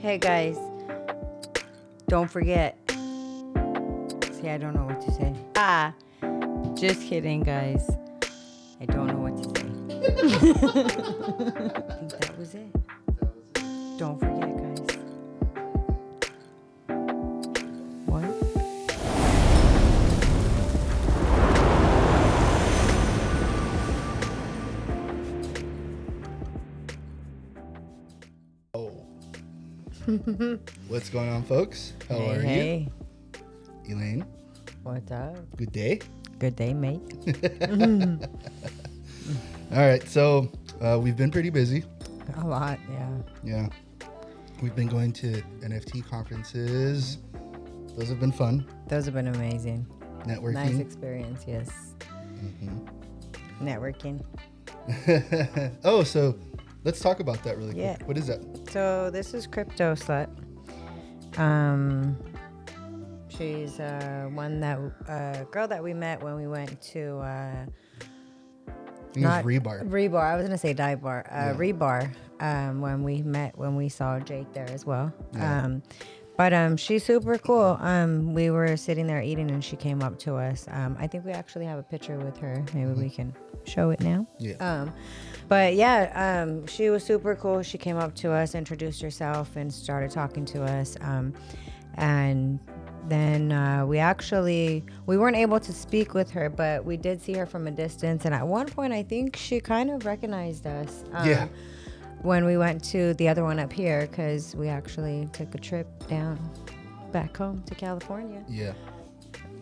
Hey guys, don't forget. See, I don't know what to say. Just kidding, guys. I don't know what to say. I think that was it. Don't forget, guys. What? What's going on, folks? How are Hey. you? Elaine, What's up? good day. Good day, mate. All right, so we've been pretty busy. A lot, yeah. Yeah. We've been going to NFT conferences. Those have been fun. Those have been amazing. Networking. Nice experience, yes. Networking. Oh, so let's talk about that really Yeah. quick. What is that? So this is Crypto Slut. She's girl that we met when we went to I think it was Rebar. Rebar. I was gonna say dive bar. Yeah. Rebar. When we saw Jake there as well. Yeah. But she's super cool. We were sitting there eating and she came up to us. I think we actually have a picture with her. Maybe we can show it now. Yeah. But yeah, she was super cool. She came up to us, introduced herself, and started talking to us. And then we weren't able to speak with her, but we did see her from a distance. And at one point, I think she kind of recognized us. Yeah. When we went to the other one up here, because we actually took a trip down back home to California. Yeah.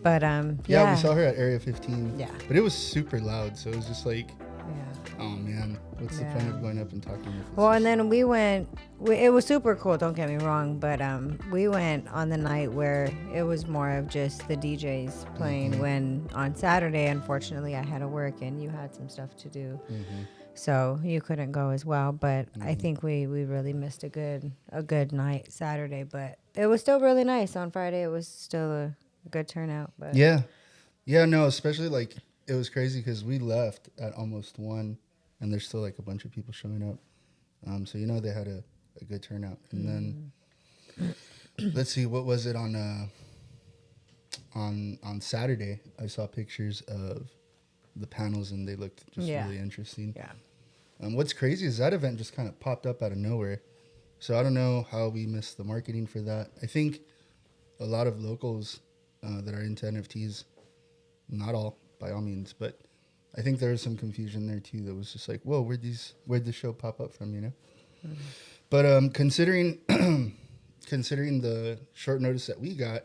But Yeah, we saw her at Area 15. Yeah. But it was super loud, so it was just like, Yeah. oh man, what's the point of going up and talking with this? Well, and then we went. It was super cool. Don't get me wrong, but we went on the night where it was more of just the DJs playing. When on Saturday, unfortunately, I had to work and you had some stuff to do, so you couldn't go as well. But I think we really missed a good night Saturday, but it was still really nice. On Friday, it was still a good turnout. But Yeah, no, especially like it was crazy because we left at almost 1, and there's still like a bunch of people showing up. So they had a good turnout. And then let's see, what was it on Saturday? I saw pictures of the panels and they looked just really interesting. Yeah. What's crazy is that event just kind of popped up out of nowhere. So I don't know how we missed the marketing for that. I think a lot of locals that are into NFTs, not all by all means, but I think there was some confusion there too. That was just like, whoa, where'd the show pop up from, But considering the short notice that we got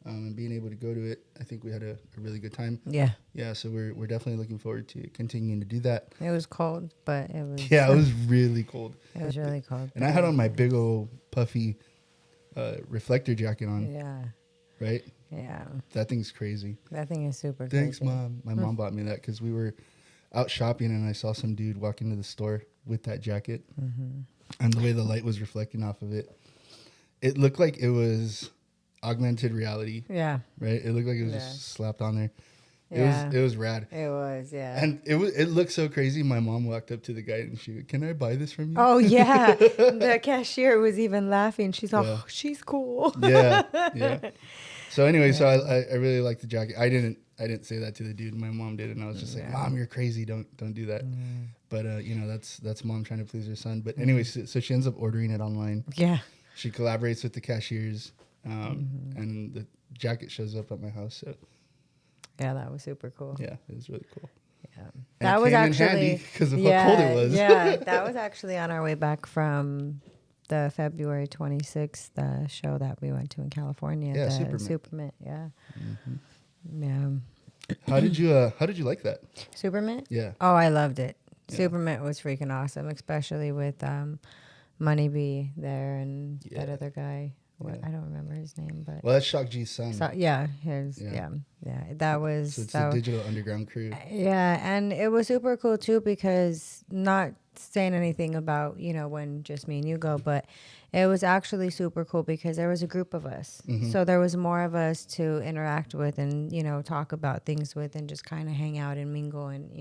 and being able to go to it, I think we had a really good time. Yeah. Yeah, so we're definitely looking forward to continuing to do that. It was cold, but it was. Yeah, it was really cold. It was really cold. And I had on my big old puffy reflector jacket on. Yeah. Right? Yeah. That thing's crazy. That thing is super Thanks, crazy. Mom. My mom bought me that because we were out shopping and I saw some dude walk into the store with that jacket. And the way the light was reflecting off of it, it looked like it was augmented reality. Yeah. Right? It looked like it was just slapped on there. Yeah. It was rad. It was, yeah. And it looked so crazy. My mom walked up to the guy and she goes, "Can I buy this from you?" Oh, yeah. The cashier was even laughing. She's like, "Oh, she's cool." Yeah. So anyway, so I really like the jacket. I didn't say that to the dude. My mom did, and I was just like, "Mom, you're crazy. Don't do that." But that's mom trying to please her son. But anyway, so she ends up ordering it online. Yeah. She collaborates with the cashiers, and the jacket shows up at my house. So Yeah, that was super cool. yeah, it was really cool. Yeah. And That it was came in actually handy because of how cold it was. Yeah, that was actually on our way back from the February 26th show that we went to in California. Yeah, the Supermint. Yeah. Yeah. How did you like that? Supermint? Yeah. Oh, I loved it. Yeah. Supermint was freaking awesome, especially with Money B there and that other guy. I don't remember his name, but Well, that's Shock G's son. so, yeah, that was So it's the digital underground crew. Yeah, and it was super cool too because not saying anything about when just me and you go, but it was actually super cool because there was a group of us, so there was more of us to interact with and talk about things with and just kind of hang out and mingle and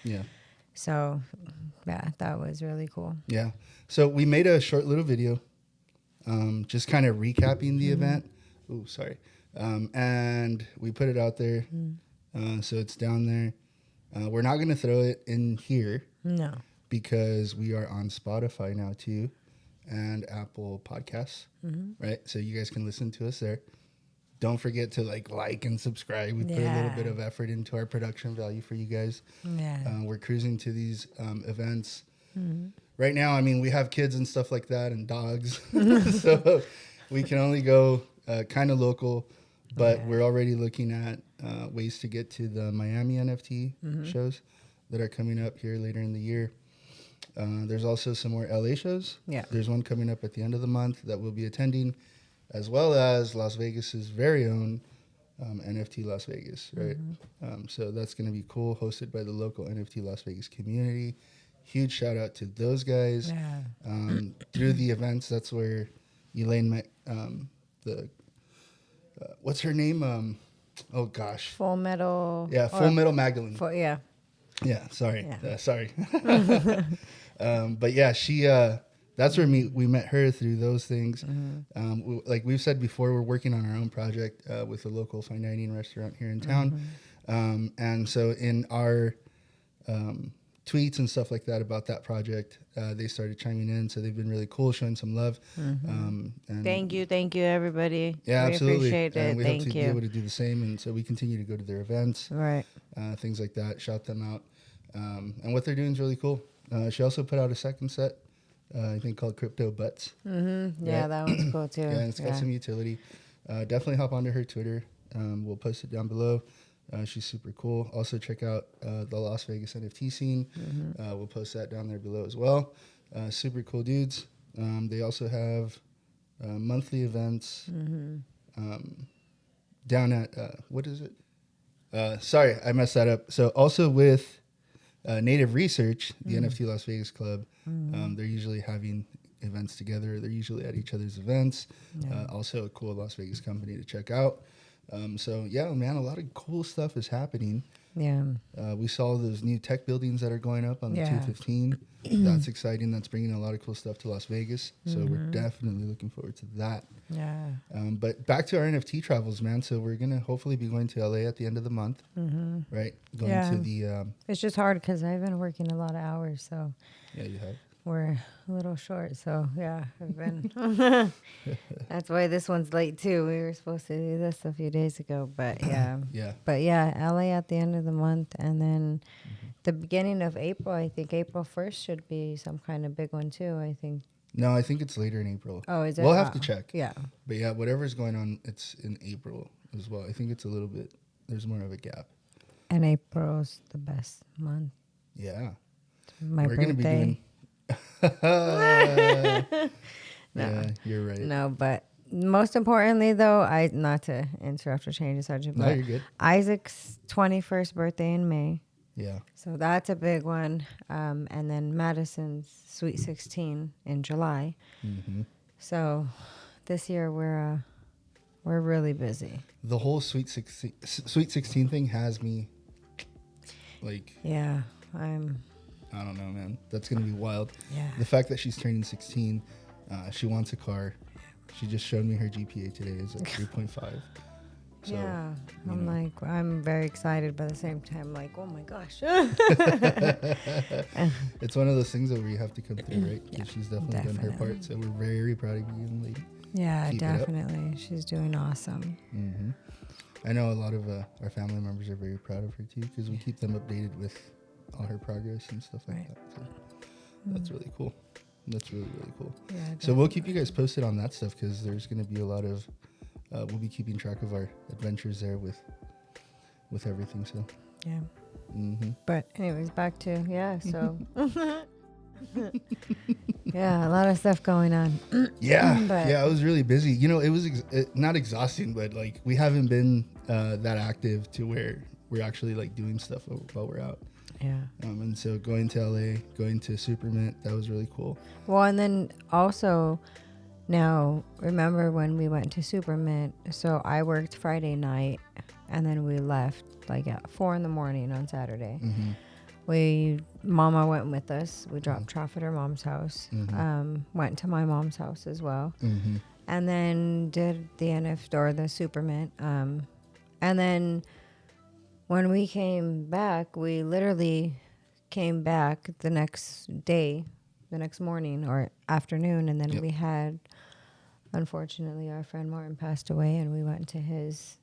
Yeah. So yeah, that was really cool. Yeah. So we made a short little video. just kind of recapping the event. Oh, sorry. And we put it out there. So it's down there. We're not going to throw it in here. No. Because we are on Spotify now too and Apple Podcasts, right? So you guys can listen to us there. Don't forget to like and subscribe. We put a little bit of effort into our production value for you guys. Yeah. We're cruising to these events. Right now, I mean, we have kids and stuff like that and dogs. So we can only go kind of local, but we're already looking at ways to get to the Miami NFT shows that are coming up here later in the year. There's also some more LA shows. Yeah. There's one coming up at the end of the month that we'll be attending, as well as Las Vegas's very own NFT Las Vegas, right? So that's going to be cool, hosted by the local NFT Las Vegas community. Huge shout out to those guys. Yeah. Through the events, that's where Elaine met what's her name? Oh gosh. Full Metal. Yeah, Full Metal Magdalene. Yeah. Yeah, sorry. Yeah. Sorry. But yeah, she that's where we met her through those things. Like we've said before, we're working on our own project with a local fine dining restaurant here in town. And so in our tweets and stuff like that about that project, they started chiming in. So they've been really cool, showing some love. And Thank you, everybody. Yeah, we absolutely. appreciate it. And we Thank hope to you. be able to do the same. And so we continue to go to their events, Right. things like that, shout them out. And what they're doing is really cool. She also put out a second set, I think called Crypto Butts. Yeah, Right? that one's cool too. Yeah, and it's got some utility. Definitely hop onto her Twitter. We'll post it down below. She's super cool. Also check out the Las Vegas NFT scene. We'll post that down there below as well. Super cool dudes. They also have monthly events down at, what is it? Sorry, I messed that up. So also with Native Research, the NFT Las Vegas Club, they're usually having events together. They're usually at each other's events. Also a cool Las Vegas company to check out. So yeah, man, a lot of cool stuff is happening. Yeah. We saw those new tech buildings that are going up on the 215. That's exciting. That's bringing a lot of cool stuff to Las Vegas. So we're definitely looking forward to that. Yeah. But back to our NFT travels, man. So we're going to hopefully be going to LA at the end of the month, right? Going to the... it's just hard because I've been working a lot of hours, so... Yeah, you have. We're a little short, so yeah, I've been... That's why this one's late, too. We were supposed to do this a few days ago, but yeah. But yeah, LA at the end of the month, and then the beginning of April, I think April 1st should be some kind of big one, too, I think. No, I think it's later in April. Oh, is it? We'll have to check. Yeah. But yeah, whatever's going on, it's in April as well. I think it's a little bit, there's more of a gap. And April's the best month. Yeah. My We're birthday. going to be doing... No. Yeah, you're right. No, but most importantly, though, not to interrupt or change the subject, No, but you're good. Isaac's 21st birthday in May. Yeah. So that's a big one. And then Madison's Sweet 16 in July. So this year we're really busy. The whole Sweet 16 thing has me like... Yeah, I don't know, man. That's going to be wild. Yeah. The fact that she's turning 16, she wants a car. She just showed me her GPA today is at 3.5. So, yeah. I'm very excited, but at the same time, like, oh my gosh. It's one of those things that where you have to come through, right? Yeah, she's definitely done her part. So we're very proud of you, young lady. Yeah, Keep it up. definitely. She's doing awesome. I know a lot of our family members are very proud of her too, because we keep them updated with all her progress and stuff like that. So that's really cool. That's really, really cool. Yeah, so we'll keep you guys posted on that stuff, because there's going to be a lot of, we'll be keeping track of our adventures there with everything. So yeah. But anyways, back to, so yeah, a lot of stuff going on. I was really busy. You know, it was not exhausting, but like we haven't been that active to where we're actually like doing stuff while we're out. Yeah. And so going to LA, going to Supermint, that was really cool. Well, and then also now remember when we went to Supermint, so I worked Friday night and then we left like at 4 a.m. on Saturday. Mama went with us. We dropped off at her mom's house. Went to my mom's house as well. And then did the NFT or the Supermint. And then when we came back, we literally came back the next day, the next morning or afternoon. And then we had, unfortunately, our friend Martin passed away and we went to his.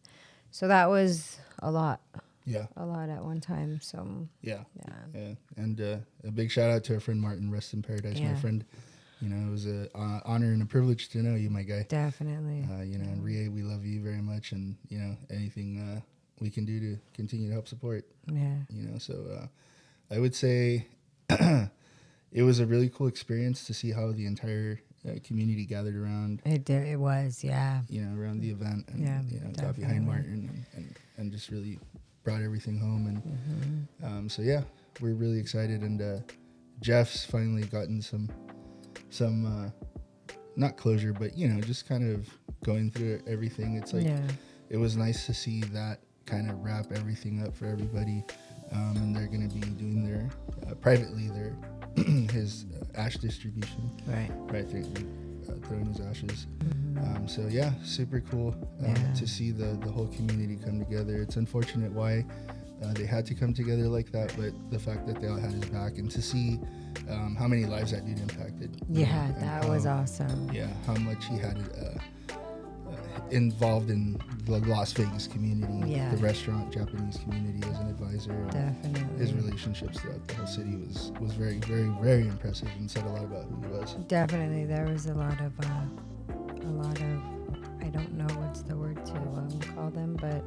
So that was a lot. Yeah. A lot at one time. So Yeah. And a big shout out to our friend Martin. Rest in paradise, my friend. You know, it was an honor and a privilege to know you, my guy. Definitely. You know, and Rie, we love you very much, and you know, anything we can do to continue to help support. Yeah. You know, so I would say it was a really cool experience to see how the entire community gathered around. It did. It was, yeah. You know, around the event, and you know, got definitely. behind Martin and just really brought everything home. And so yeah, we're really excited, and Jeff's finally gotten some not closure, but you know, just kind of going through everything. It's like it was nice to see that kind of wrap everything up for everybody. And they're going to be doing their privately their his ash distribution, right there, throwing his ashes. So yeah, super cool to see the whole community come together. It's unfortunate why they had to come together like that, but the fact that they all had his back, and to see how many lives that dude impacted. Yeah, that was awesome. Yeah, how much he had involved in the Las Vegas community, the restaurant Japanese community as an advisor. Definitely. His relationships throughout the whole city was very, very, very impressive, and said a lot about who he was. Definitely, there was a lot of I don't know what's the word to call them, but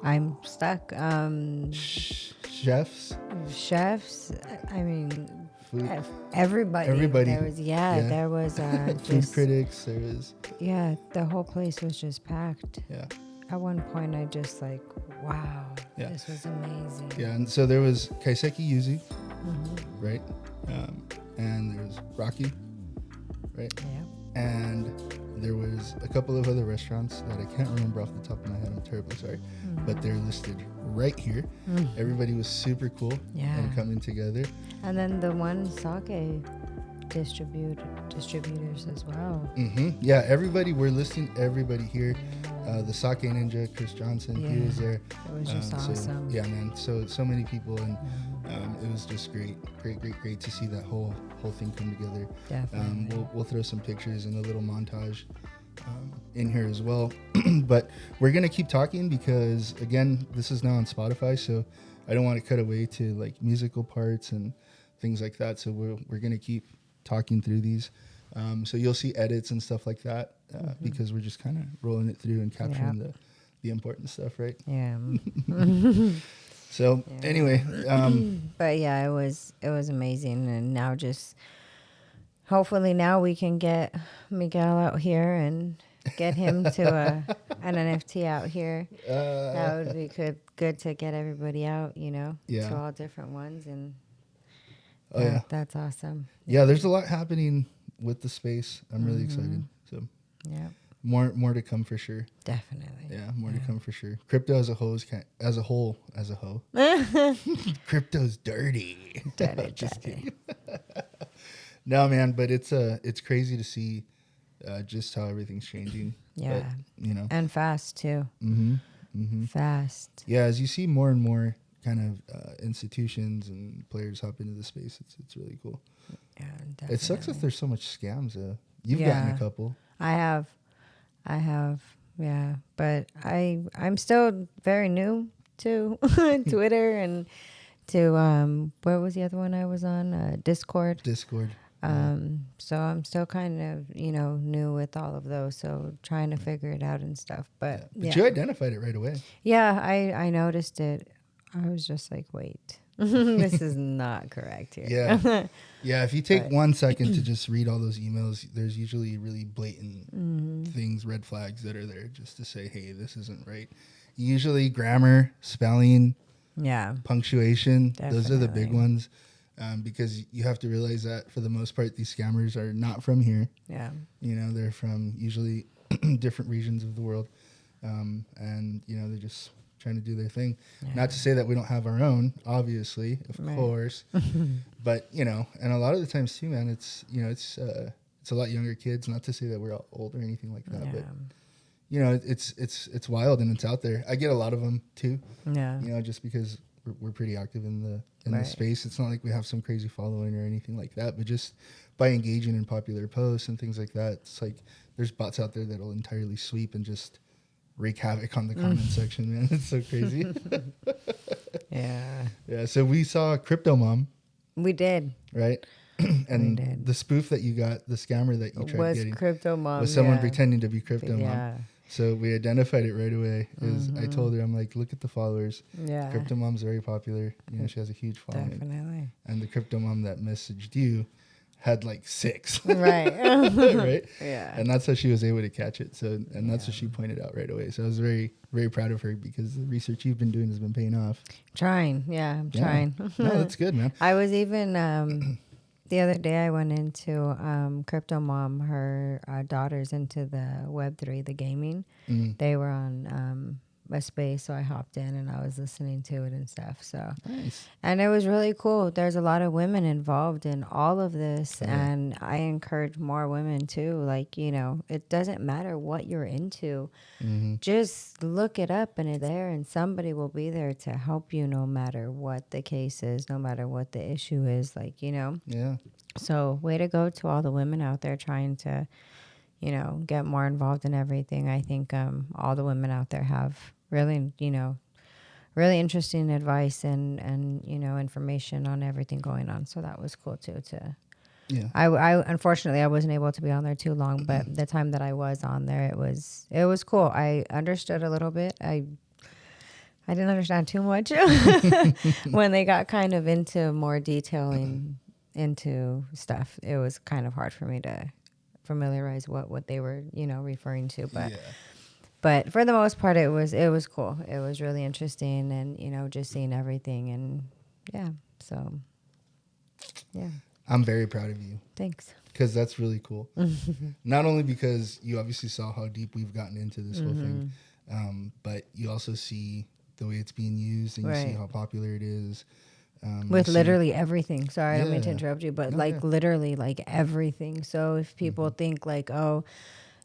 I'm stuck. Chefs. I mean, Food. Everybody. There was, there was food critics. There was. Yeah, the whole place was just packed. Yeah. At one point, I just like, wow, this was amazing. Yeah, and so there was Kaiseki Yuzu, right? And there was Rocky, right? Yeah. And there was a couple of other restaurants that I can't remember off the top of my head. I'm terribly sorry. But they're listed right here. Everybody was super cool and coming together. And then the one sake distributors as well. Yeah, everybody, we're listing everybody here. The Sake Ninja, Chris Johnson, he was there. It was just awesome. Yeah, man. So many people, and it was just great to see that whole thing come together. Definitely. We'll throw some pictures and a little montage in here as well. But we're gonna keep talking because again, this is now on Spotify, so I don't want to cut away to like musical parts and things like that. So we're gonna keep talking through these. So you'll see edits and stuff like that because we're just kind of rolling it through and capturing the important stuff, right? Yeah. So anyway, but yeah, it was amazing, and now just hopefully now we can get Miguel out here and get him to an NFT out here. That would be good to get everybody out, you know, to all different ones, and that's awesome. Yeah, there's a lot happening with the space. I'm really excited. So more to come for sure. Definitely. Yeah, more to come for sure. Crypto as a whole crypto's dirty. Just kidding. No, man, but it's crazy to see just how everything's changing. Yeah. But, you know, and fast too. Fast. Yeah, as you see more and more kind of institutions and players hop into the space, it's really cool. Yeah, definitely. It sucks that there's so much scams. You've gotten a couple. I have, yeah. But I'm still very new to Twitter and to where was the other one I was on? Discord. So I'm still kind of, you know, new with all of those. So trying to figure it out and stuff. But you identified it right away. Yeah, I noticed it. I was just like, wait. This is not correct here. Yeah. Yeah, if you take 1 second to just read all those emails, there's usually really blatant things, red flags that are there just to say, hey, this isn't right. Usually grammar, spelling, punctuation, those are the big ones. Because you have to realize that for the most part, these scammers are not from here. Yeah. You know, they're from usually different regions of the world. And, you know, they're just trying to do their thing. Not to say that we don't have our own, obviously, of course, but you know, and a lot of the times too, man, it's you know, it's a lot younger kids. Not to say that we're all old or anything like that, but you know, it's wild and it's out there. I get a lot of them too. Yeah, you know, just because we're pretty active in the space. It's not like we have some crazy following or anything like that, but just by engaging in popular posts and things like that, it's like there's bots out there that'll entirely sweep and just wreak havoc on the comment section, man. It's so crazy. Yeah. So we saw Crypto Mom. We did. Right? And the spoof that you got, the scammer that you tried getting, Crypto Mom, was someone pretending to be Crypto Yeah. Mom. So we identified it right away. I told her, I'm like, look at the followers. Yeah. Crypto Mom's very popular. You know, she has a huge following. Definitely. And the Crypto Mom that messaged you had like 6. Right. Right? Yeah. And that's how she was able to catch it. So, and that's what she pointed out right away. So I was very, very proud of her because the research you've been doing has been paying off. Trying. Yeah, I'm trying. No, that's good, man. I was even, the other day I went into Crypto Mom, her daughter's into the Web3, the gaming. They were on a space, so I hopped in and I was listening to it and stuff. So nice. And it was really cool. There's a lot of women involved in all of this, and I encourage more women too. Like, you know, it doesn't matter what you're into. Just look it up and it's there, and somebody will be there to help you no matter what the case is, no matter what the issue is, like, you know. Yeah. So way to go to all the women out there trying to, you know, get more involved in everything. I think all the women out there have really, you know, really interesting advice and you know, information on everything going on. So that was cool too. I unfortunately I wasn't able to be on there too long, but the time that I was on there, it was cool. I understood a little bit. I didn't understand too much when they got kind of into more detailing into stuff. It was kind of hard for me to familiarize what they were, you know, referring to, but for the most part, it was cool. It was really interesting, and you know, just seeing everything, and so I'm very proud of you. Thanks. Because that's really cool. Not only because you obviously saw how deep we've gotten into this whole thing, but you also see the way it's being used, and you see how popular it is. With literally everything. Sorry, I don't mean to interrupt you, but literally like everything. So if people think like, oh,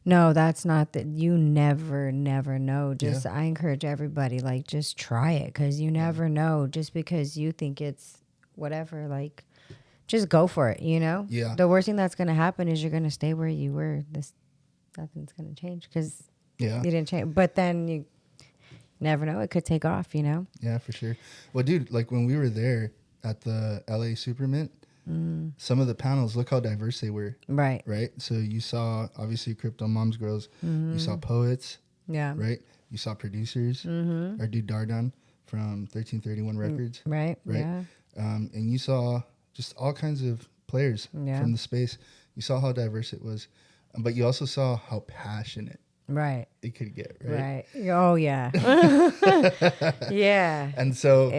no, that's not that, you never know. Just I encourage everybody, like, just try it, because you never know. Just because you think it's whatever, like, just go for it, you know? Yeah. The worst thing that's going to happen is you're going to stay where you were. Nothing's going to change because you didn't change. But then you never know. It could take off, you know? Yeah, for sure. Well, dude, like when we were there at the LA Supermint, some of the panels, look how diverse they were. Right. Right. So you saw obviously Crypto Moms Girls. You saw poets. Yeah. Right. You saw producers. Our dude Dardan from 1331 Records. Right. Right. Yeah. And you saw just all kinds of players from the space. You saw how diverse it was, but you also saw how passionate it could get. Right. Oh yeah. Yeah. And so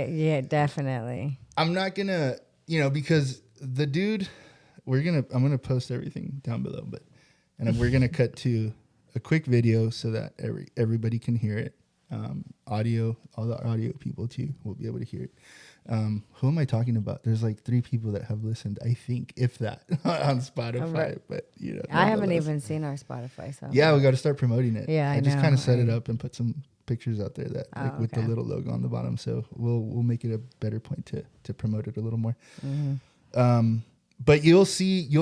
definitely. I'm not gonna, you know, because the dude, I'm gonna post everything down below, and we're gonna cut to a quick video so that everybody can hear it. Audio, all the audio people too will be able to hear it. Who am I talking about? There's like 3 people that have listened, I think, if that, on Spotify. But you know, I haven't even seen our Spotify. So yeah, we got to start promoting it. Yeah, I just know. kind of set it up and put some pictures out there that with the little logo on the bottom. So we'll make it a better point to promote it a little more. But you'll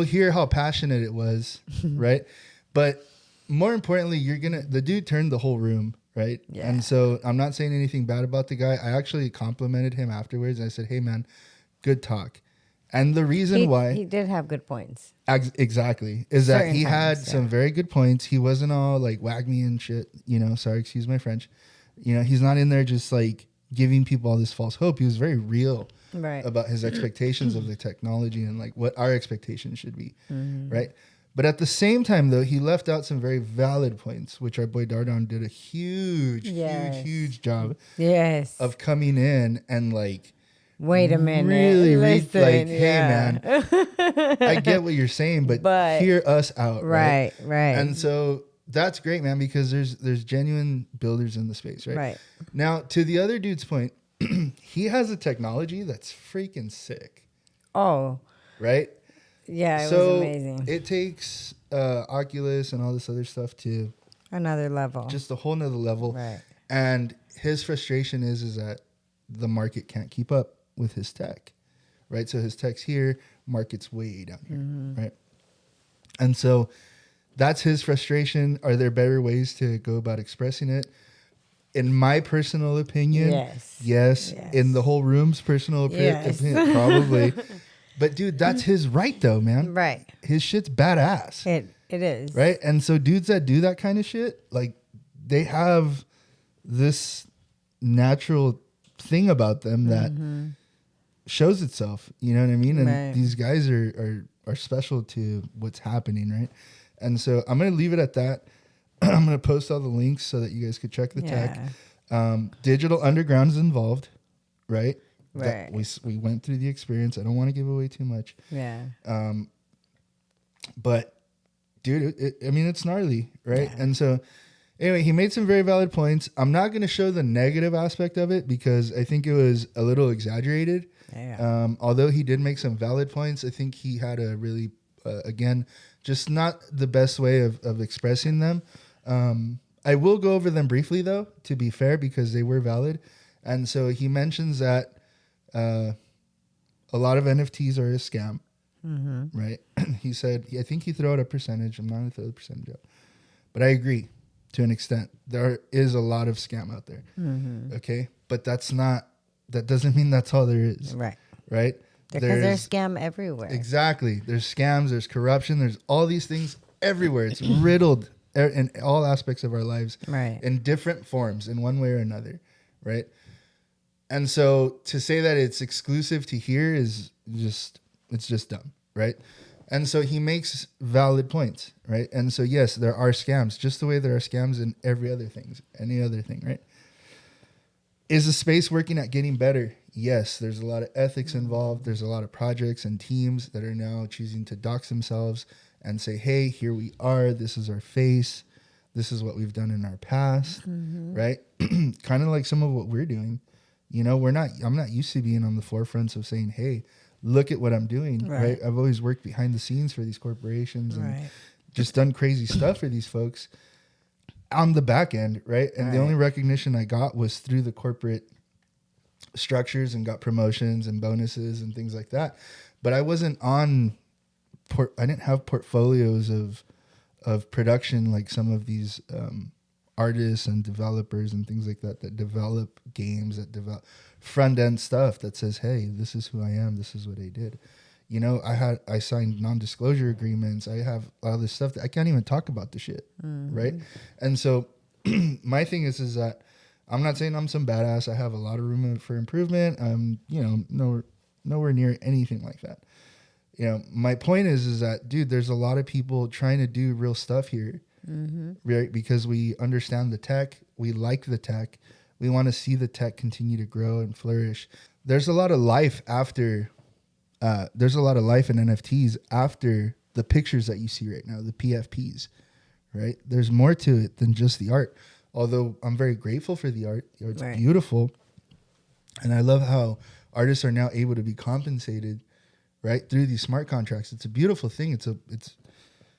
hear how passionate it was, right? But more importantly, the dude turned the whole room. Right. Yeah. And so I'm not saying anything bad about the guy. I actually complimented him afterwards. And I said, hey, man, good talk. And the reason why he did have good points. Exactly. Is that he had some very good points. He wasn't all like wag me and shit. You know, sorry, excuse my French. You know, he's not in there just like giving people all this false hope. He was very real about his expectations of the technology and like what our expectations should be. Right. But at the same time, though, he left out some very valid points, which our boy Dardan did a huge job of coming in and like, wait a minute, really like, hey man, I get what you're saying, but hear us out. Right. And so that's great, man, because there's genuine builders in the space, right? Now, to the other dude's point, he has a technology that's freaking sick, Oh, right? yeah, it was So amazing. it takes Oculus and all this other stuff to Another level. just a whole nother level. Right. And his frustration is that the market can't keep up with his tech, right? So his tech's here, market's way down here, right? And so that's his frustration. Are there better ways to go about expressing it? In my personal opinion, Yes. yes. Yes. In the whole room's personal Yes. opinion, probably. But dude, that's his right though, man. Right. His shit's badass. It is. Right? And so dudes that do that kind of shit, like they have this natural thing about them that shows itself. You know what I mean? And Right. these guys are special to what's happening, right? And so I'm gonna leave it at that. I'm gonna post all the links so that you guys could check the tech. Digital Underground is involved, right? Right. We went through the experience. I don't want to give away too much. Yeah. But dude, it's gnarly, right? Yeah. And so anyway, he made some very valid points. I'm not going to show the negative aspect of it because I think it was a little exaggerated. Yeah. Although he did make some valid points, I think he had a really, again, just not the best way of expressing them. I will go over them briefly though, to be fair, because they were valid. And so he mentions that a lot of NFTs are a scam. Right? He said, I think he threw out a percentage. I'm not going to throw the percentage out. But I agree to an extent. There is a lot of scam out there. Okay? But that doesn't mean that's all there is. Right. Right? Because there's scam everywhere. Exactly. There's scams, there's corruption, there's all these things everywhere. It's riddled in all aspects of our lives. Right. In different forms, in one way or another. Right? And so to say that it's exclusive to here is it's just dumb, right? And so he makes valid points, right? And so yes, there are scams, just the way there are scams in any other thing, right? Is the space working at getting better? Yes, there's a lot of ethics involved. There's a lot of projects and teams that are now choosing to dox themselves and say, hey, here we are. This is our face. This is what we've done in our past, right? Kind of like some of what we're doing. You know, I'm not used to being on the forefronts of saying, hey, look at what I'm doing, right? I've always worked behind the scenes for these corporations and just done crazy stuff for these folks on the back end, right? And the only recognition I got was through the corporate structures and got promotions and bonuses and things like that. But I wasn't I didn't have portfolios of production like some of these artists and developers and things like that develop games, that develop front end stuff that says, hey, this is who I am, this is what I did. You know, I signed non-disclosure agreements. I have all this stuff that I can't even talk about the shit, right? And so my thing is that I'm not saying I'm some badass. I have a lot of room for improvement. You know, nowhere near anything like that. You know, my point is that, dude, there's a lot of people trying to do real stuff here, right? Because we understand the tech, we like the tech, we want to see the tech continue to grow and flourish. There's a lot of life after. There's a lot of life in NFTs after the pictures that you see right now, the PFPs, right? There's more to it than just the art. Although I'm very grateful for the art. The art's beautiful, and I love how artists are now able to be compensated, right, through these smart contracts. It's a beautiful thing. It's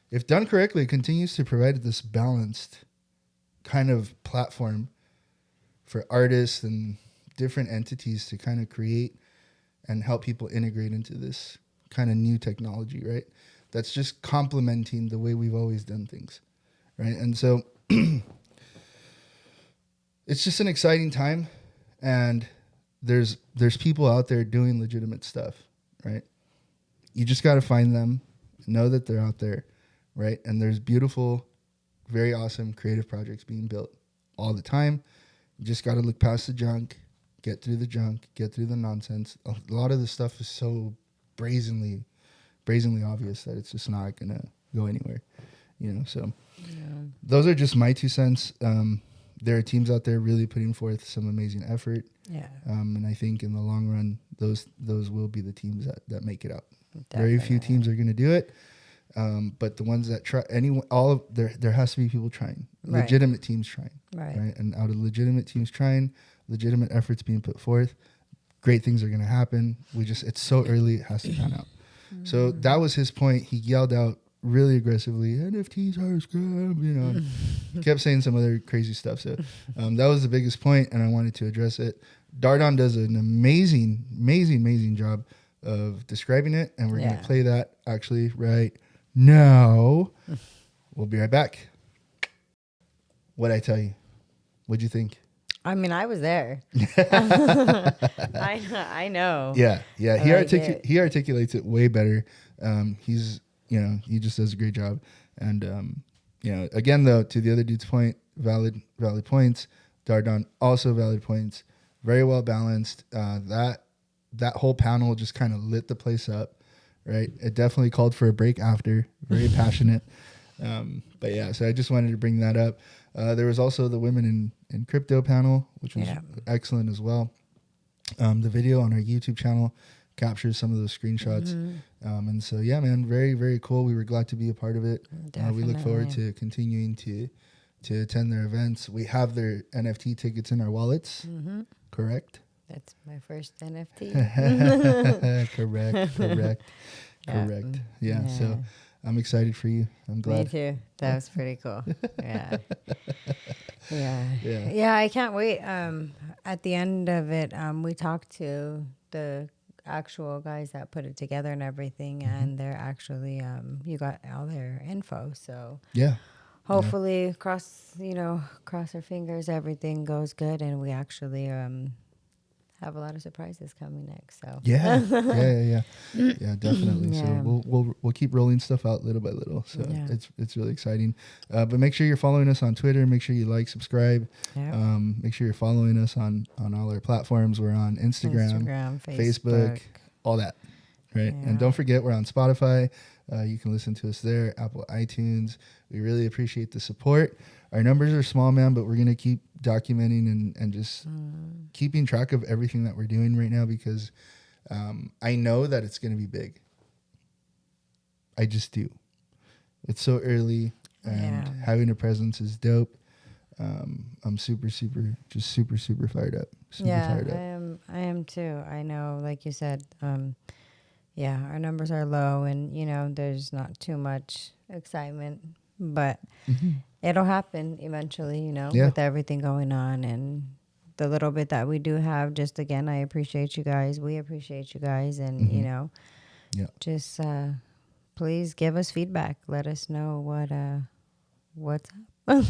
if done correctly, it continues to provide this balanced kind of platform for artists and different entities to kind of create and help people integrate into this kind of new technology, right? That's just complementing the way we've always done things, right? And so it's just an exciting time, and there's people out there doing legitimate stuff, right? You just got to find them, know that they're out there, right? And there's beautiful, very awesome creative projects being built all the time. You just got to look past the junk, get through the nonsense. A lot of this stuff is so brazenly obvious that it's just not going to go anywhere, you know? So those are just my 2 cents. There are teams out there really putting forth some amazing effort. Yeah. And I think in the long run, those will be the teams that make it out. Definitely. Very few teams are going to do it. But the ones that try, there has to be people trying, Right. legitimate teams trying, Right. And out of legitimate teams trying, legitimate efforts being put forth, great things are going to happen. It's so early, it has to pan out. So that was his point. He yelled out really aggressively, NFTs are a scam, and he kept saying some other crazy stuff. So that was the biggest point, and I wanted to address it. Dardon does an amazing job of describing it, and we're going to play that actually right now. We'll be right back. What'd I tell you? What'd you think? I mean, I was there. I know. Yeah. He Like articulates it way better. He just does a great job. And again though, to the other dude's point, valid points. Dardon also valid points. Very well balanced. That whole panel just kind of lit the place up, right? It definitely called for a break after. Very passionate. But yeah, so I just wanted to bring that up. There was also the women in crypto panel, which was excellent as well. The video on our YouTube channel captures some of those screenshots. And so, yeah, man, very, very cool. We were glad to be a part of it. We look forward to continuing to attend their events. We have their NFT tickets in our wallets, correct? That's my first NFT. Correct. Yeah, so I'm excited for you. I'm glad. Me too. That was pretty cool. Yeah, I can't wait. At the end of it, we talked to the actual guys that put it together and everything, and they're actually you got all their info. So hopefully, cross our fingers, everything goes good, and we actually have a lot of surprises coming next. So yeah, definitely. So we'll keep rolling stuff out little by little. So it's really exciting. But make sure you're following us on Twitter. Make sure you like, subscribe. Make sure you're following us on all our platforms. We're on Instagram, Facebook, all that. Right. And don't forget, we're on Spotify. You can listen to us there, Apple iTunes. We really appreciate the support. Our numbers are small, man, but we're going to keep documenting and just keeping track of everything that we're doing right now, because I know that it's going to be big. I just do. It's so early, and having a presence is dope. I'm super fired up. I am too. I know, like you said, our numbers are low, and there's not too much excitement, but it'll happen eventually, with everything going on, and the little bit that we do have. Just again, I appreciate you guys. We appreciate you guys, and just please give us feedback. Let us know what's up.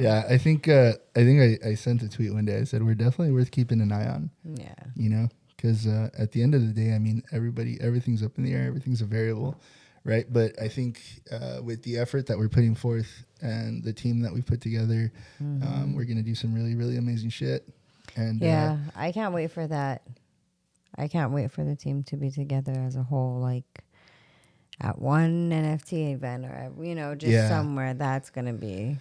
Yeah, I think I sent a tweet one day. I said we're definitely worth keeping an eye on. Yeah, because at the end of the day, I mean, everything's up in the air. Everything's a variable, right? But I think with the effort that we're putting forth and the team that we put together, we're gonna do some really, really amazing shit. And I can't wait for that. I can't wait for the team to be together as a whole, like at one NFT event or just somewhere. That's gonna be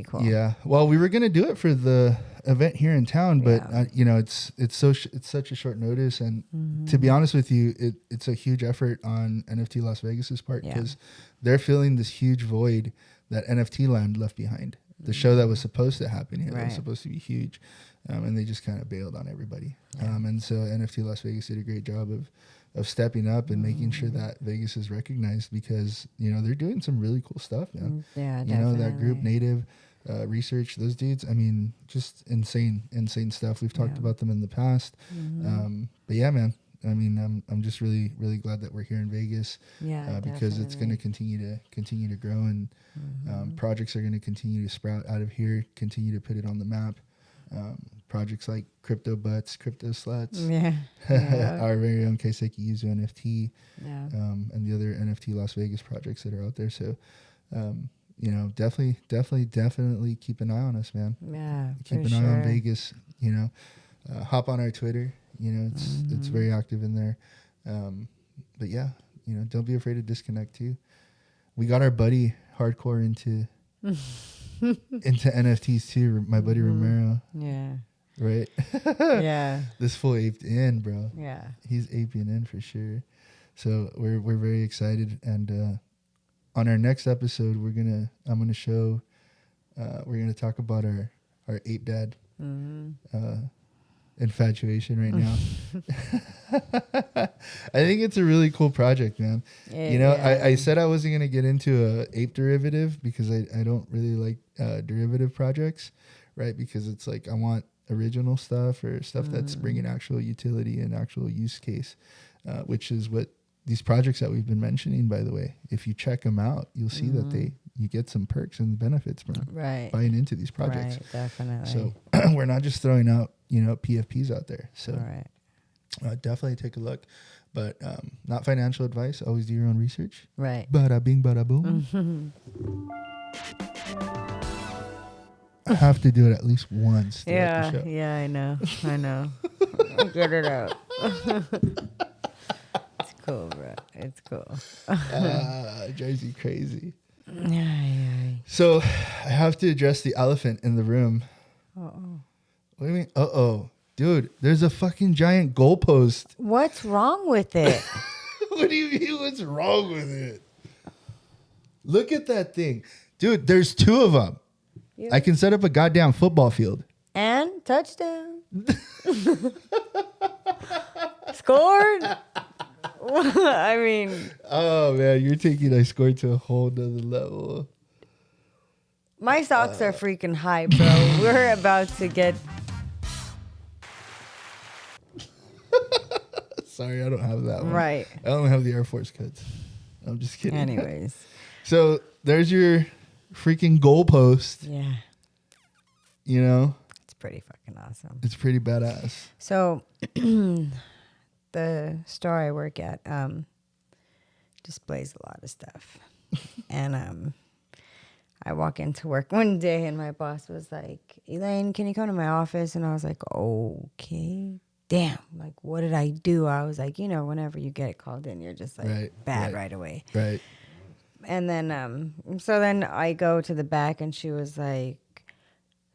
cool. Yeah. Well, we were gonna do it for the event here in town, but it's such a short notice, and to be honest with you, it's a huge effort on NFT Las Vegas's part, because they're filling this huge void that NFT Land left behind. The show that was supposed to happen here, that was supposed to be huge, and they just kind of bailed on everybody. And so NFT Las Vegas did a great job of stepping up and making sure that Vegas is recognized, because they're doing some really cool stuff, man. Definitely. That group Native Research, those dudes, I mean, just insane stuff. We've talked about them in the past, but yeah, man, I mean, I'm just really, really glad that we're here in Vegas, because it's going to continue to grow, and projects are going to continue to sprout out of here, continue to put it on the map. Projects like Crypto Butts, Crypto Sluts, our very own Keiseki Yuzu NFT, and the other NFT Las Vegas projects that are out there. So, definitely keep an eye on us, man. Yeah, keep an eye on Vegas. Hop on our Twitter. It's very active in there. But yeah, don't be afraid to disconnect too. We got our buddy hardcore into NFTs too. My buddy Romero. Yeah. Right. Yeah. This fool aped in, bro. Yeah. He's aping in for sure. So we're very excited, and on our next episode, we're gonna talk about our ape dad infatuation right now. I think it's a really cool project, man. I said I wasn't gonna get into a ape derivative because I don't really like derivative projects, right? Because it's like I want original stuff or stuff that's bringing actual utility and actual use case, which is what these projects that we've been mentioning, by the way. If you check them out, you'll see that you get some perks and benefits from buying into these projects. Right, definitely. So we're not just throwing out, PFPs out there. So definitely take a look, but not financial advice. Always do your own research. Right. Bada bing, bada boom. I have to do it at least once throughout the show. Yeah, I know. Get it out. It's cool, bro. It's cool. It drives you crazy. Yeah. So I have to address the elephant in the room. Uh-oh. What do you mean? Uh-oh. Dude, there's a fucking giant goalpost. What's wrong with it? What do you mean? What's wrong with it? Look at that thing. Dude, there's 2 of them. Yeah. I can set up a goddamn football field. And touchdown. Scored. I mean. Oh, man. You're taking I scored to a whole nother level. My socks are freaking high, bro. We're about to get. Sorry, I don't have that one. Right. I don't have the Air Force cuts. I'm just kidding. Anyways. So there's your freaking goalpost. Yeah. It's pretty fucking awesome. It's pretty badass. So the store I work at displays a lot of stuff. And I walk into work one day and my boss was like, Elaine, can you come to my office? And I was like, okay. Damn, like, what did I do? I was like, whenever you get called in, you're just like bad right away. Right. And then, so then I go to the back and she was like,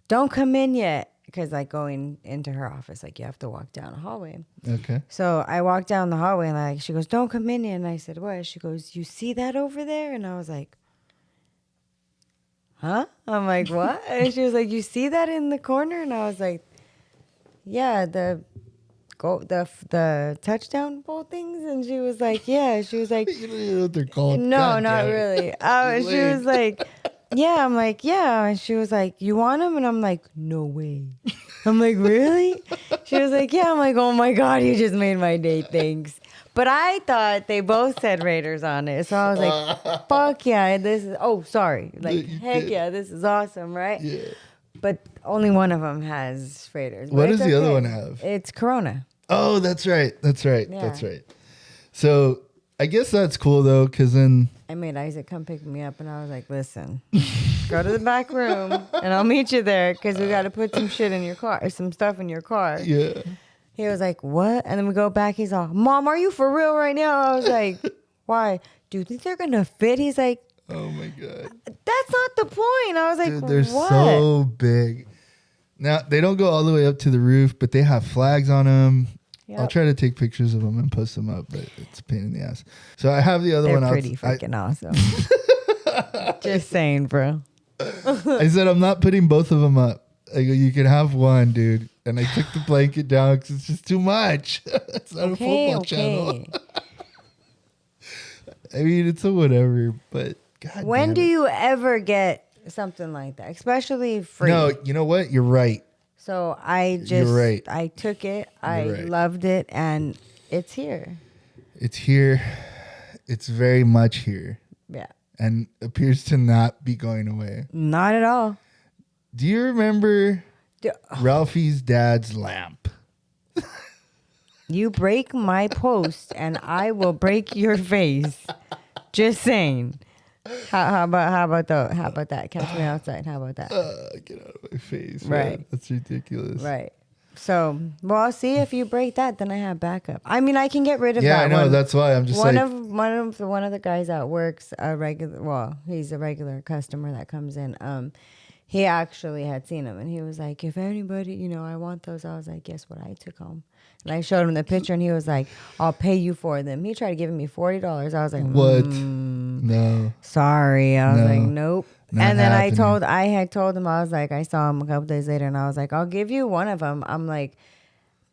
don't come in yet. Because like going into her office, like you have to walk down a hallway. Okay. So I walked down the hallway and like, she goes, don't come in yet. And I said, what? She goes, you see that over there? And I was like, huh? I'm like, what? And she was like, you see that in the corner? And I was like, yeah, the touchdown bowl things. And she was like, yeah. She was like, you don't even know what they're called. No, God not really. She was like, yeah. I'm like, yeah. And she was like, you want them? And I'm like, no way. I'm like, really? She was like, yeah. I'm like, oh my God, you just made my day. Thanks. But I thought they both said Raiders on it. So I was like, fuck yeah. Sorry. Like, heck yeah, this is awesome, right? Yeah. But only one of them has Raiders. What does the other one have? It's Corona. Oh, that's right. Yeah. That's right. So I guess that's cool though, because then I made Isaac come pick me up, and I was like, listen, go to the back room, and I'll meet you there, because we got to put some shit in your car, or some stuff in your car. Yeah. He was like, what? And then we go back. He's all, Mom, are you for real right now? I was like, why? Do you think they're going to fit? He's like, oh my God. That's not the point. I was like, dude, they're what? so big. Now, they don't go all the way up to the roof, but they have flags on them. Yep. I'll try to take pictures of them and post them up, but it's a pain in the ass. So I have the other one out. They're pretty freaking awesome. Just saying, bro. I said, I'm not putting both of them up. I go, you can have one, dude. And I took the blanket down because it's just too much. It's not a football channel. I mean, it's a whatever, but God when damn do it. you ever get something like that? Especially free. No, you know what? You're right. So I took it. I loved it, and it's here. It's here. It's very much here. Yeah. And appears to not be going away. Not at all. Do you remember Ralphie's dad's lamp? You break my post, and I will break your face. Just saying. How about that? Catch me outside. How about that? Get out of my face. Right. Man. That's ridiculous. Right. So, well, I'll see if you break that, then I have backup. I mean, I can get rid of that. Yeah, I know. One. That's why I'm just one of the guys that works he's a regular customer that comes in. He actually had seen them, and he was like, if anybody, I want those. I was like, guess what? I took home. And I showed him the picture, and he was like, "I'll pay you for them." He tried giving me $40. I was like, What? No. Sorry. I was No. like, nope. Not And then happening. I had told him, I was like, I saw him a couple days later, and I was like, I'll give you one of them. I'm like,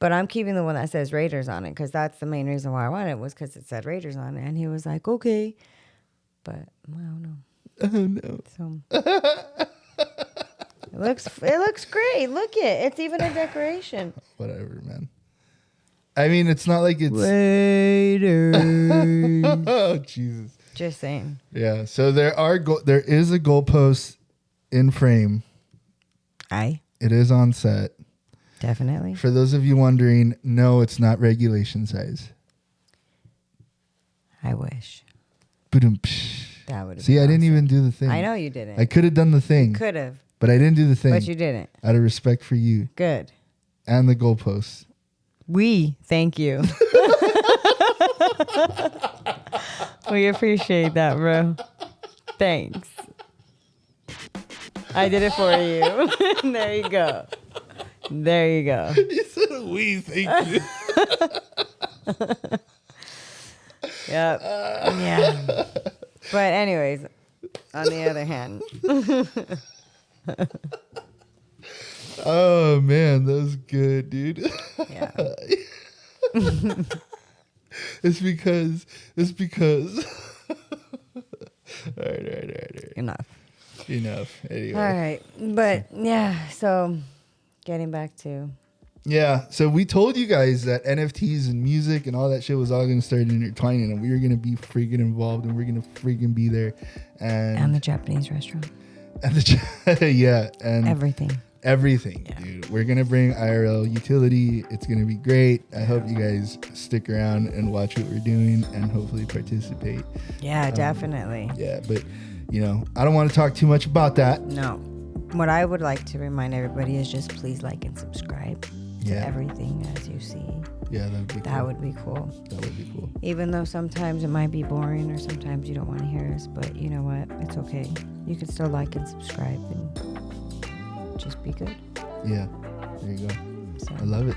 but I'm keeping the one that says Raiders on it, because that's the main reason why I wanted it, was because it said Raiders on it. And he was like, okay. But I don't know. Oh no. So it looks great. Look it's even a decoration. Whatever, man. I mean, it's not like it's Raiders. Oh Jesus. Just saying. Yeah. So there is a goalpost in frame. It is on set. Definitely. For those of you wondering, no, it's not regulation size. I wish. Ba-dum-psh. That would have See, I didn't even do the thing. I know you didn't. I could have done the thing. Could have. But I didn't do the thing. But you didn't. Out of respect for you. Good. And the goalposts. We thank you. We appreciate that, bro. Thanks. I did it for you. There you go. There you go. You said we thank you. Yep. Yeah. But anyways, on the other hand. Oh man, that was good, dude. Yeah. It's because all right. Enough. Anyway. All right. But yeah, so getting back to Yeah, so we told you guys that NFTs and music and all that shit was all going to start intertwining, and we were going to be freaking involved, and we're going to freaking be there, and the Japanese restaurant, and yeah, and everything, yeah. Dude. We're going to bring IRL utility. It's going to be great. I hope you guys stick around and watch what we're doing and hopefully participate. Yeah, definitely. Yeah, but I don't want to talk too much about that. No. What I would like to remind everybody is just please like and subscribe to everything as you see. Yeah, that would be cool. That would be cool. Even though sometimes it might be boring or sometimes you don't want to hear us, but you know what? It's okay. You can still like and subscribe and just be good. Yeah, there you go. So. I love it.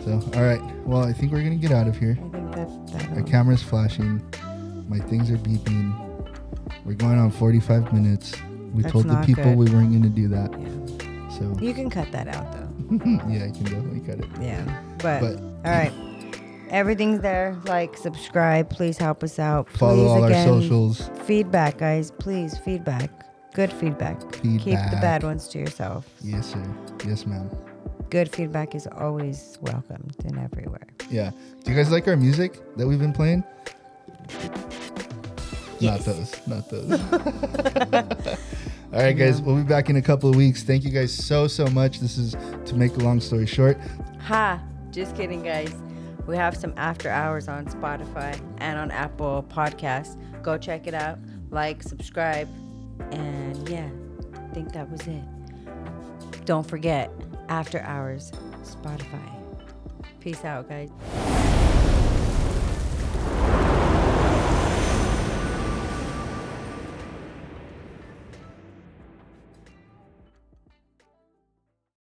So, all right. Well, I think we're going to get out of here. I think that our camera's flashing. My things are beeping. We're going on 45 minutes. We told the people we weren't going to do that. Yeah. So you can cut that out, though. Yeah, I can definitely cut it. Yeah. But all right. Everything's there. Like, subscribe. Please help us out. Follow all our socials. Feedback, guys. Please, feedback. Good feedback. Keep the bad ones to yourself. Yes, sir. Yes, ma'am. Good feedback is always welcomed and everywhere. Yeah. Do you guys like our music that we've been playing? Yes. Not those. All right, guys. We'll be back in a couple of weeks. Thank you guys so much. This is to make a long story short. Just kidding, guys. We have some after hours on Spotify and on Apple Podcasts. Go check it out. Like, subscribe. And yeah, I think that was it. Don't forget, after hours, Spotify. Peace out, guys.